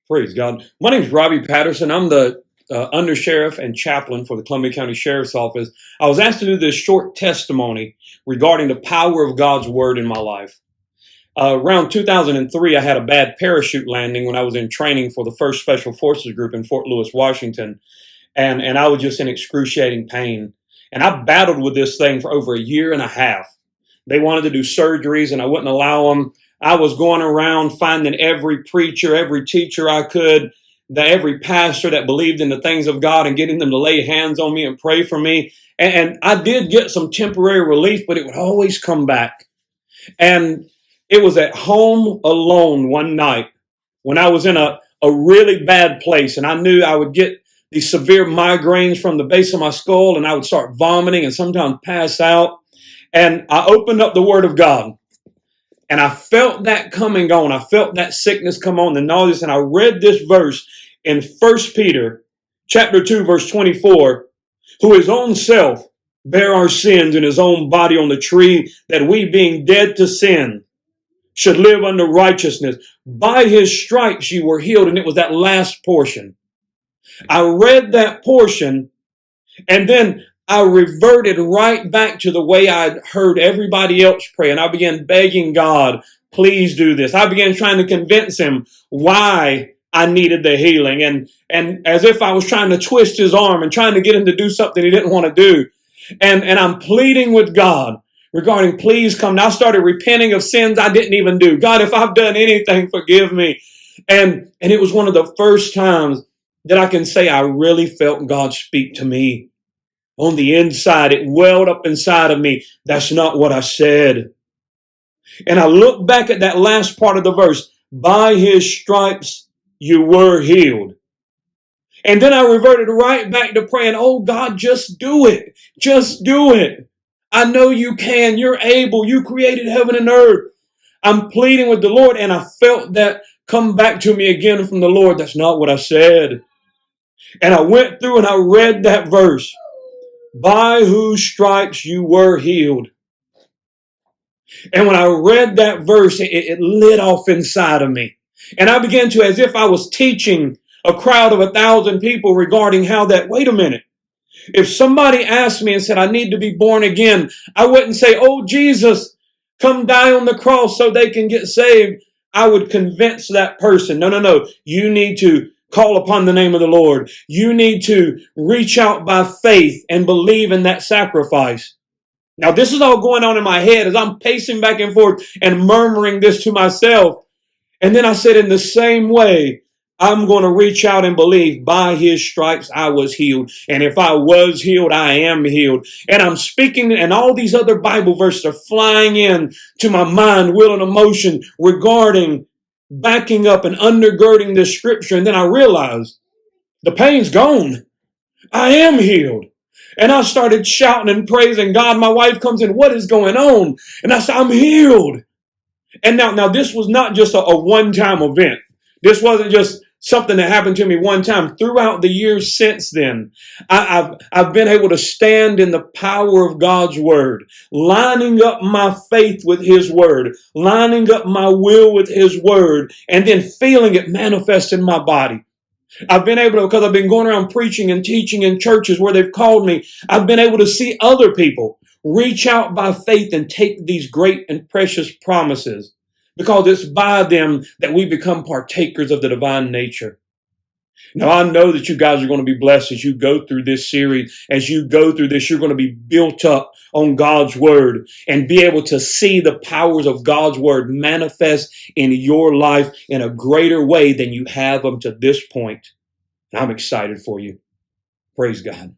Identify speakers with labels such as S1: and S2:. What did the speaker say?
S1: Praise God. My name is R.Patterson. I'm the undersheriff and chaplain for the Columbia County Sheriff's Office. I was asked to do this short testimony regarding the power of God's Word in my life. Around 2003, I had a bad parachute landing when I was in training for the 1st Special Forces Group in Fort Lewis, Washington. And I was just in excruciating pain. And I battled with this thing for over a year and a half. They wanted to do surgeries and I wouldn't allow them. I was going around finding every preacher, every teacher I could, every pastor that believed in the things of God and getting them to lay hands on me and pray for me. And I did get some temporary relief, but it would always come back. And it was at home alone one night when I was in a really bad place and I knew I would get these severe migraines from the base of my skull and I would start vomiting and sometimes pass out. And I opened up the Word of God. And I felt that coming on. I felt that sickness come on, the nausea. And I read this verse in 1 Peter chapter 2, verse 24, who his own self bare our sins in his own body on the tree, that we being dead to sin should live unto righteousness. By his stripes you were healed. And it was that last portion. I read that portion and then I reverted right back to the way I'd heard everybody else pray. And I began begging God, please do this. I began trying to convince him why I needed the healing. And as if I was trying to twist his arm and trying to get him to do something he didn't want to do. And I'm pleading with God regarding please come. And I started repenting of sins I didn't even do. God, if I've done anything, forgive me. And it was one of the first times that I can say I really felt God speak to me. On the inside, it welled up inside of me. That's not what I said. And I look back at that last part of the verse. By his stripes, you were healed. And then I reverted right back to praying, oh God, just do it. Just do it. I know you can. You're able. You created heaven and earth. I'm pleading with the Lord. And I felt that come back to me again from the Lord. That's not what I said. And I went through and I read that verse. By whose stripes you were healed. And when I read that verse, it lit off inside of me. And I began to, as if I was teaching a crowd of 1,000 people regarding how that, wait a minute. If somebody asked me and said, I need to be born again, I wouldn't say, oh, Jesus, come die on the cross so they can get saved. I would convince that person, no, you need to call upon the name of the Lord. You need to reach out by faith and believe in that sacrifice. Now, this is all going on in my head as I'm pacing back and forth and murmuring this to myself. And then I said, in the same way, I'm going to reach out and believe by his stripes I was healed. And if I was healed, I am healed. And I'm speaking, and all these other Bible verses are flying in to my mind, will, and emotion regarding backing up and undergirding this scripture. And then I realized the pain's gone. I am healed. And I started shouting and praising God. My wife comes in, what is going on? And I said, I'm healed. And now this was not just a one-time event. This wasn't just something that happened to me one time. Throughout the years since then, I've been able to stand in the power of God's word, lining up my faith with his word, lining up my will with his word, and then feeling it manifest in my body. I've been able to, because I've been going around preaching and teaching in churches where they've called me, I've been able to see other people reach out by faith and take these great and precious promises. Because it's by them that we become partakers of the divine nature. Now, I know that you guys are going to be blessed as you go through this series. As you go through this, you're going to be built up on God's word and be able to see the powers of God's word manifest in your life in a greater way than you have them to this point. And I'm excited for you. Praise God.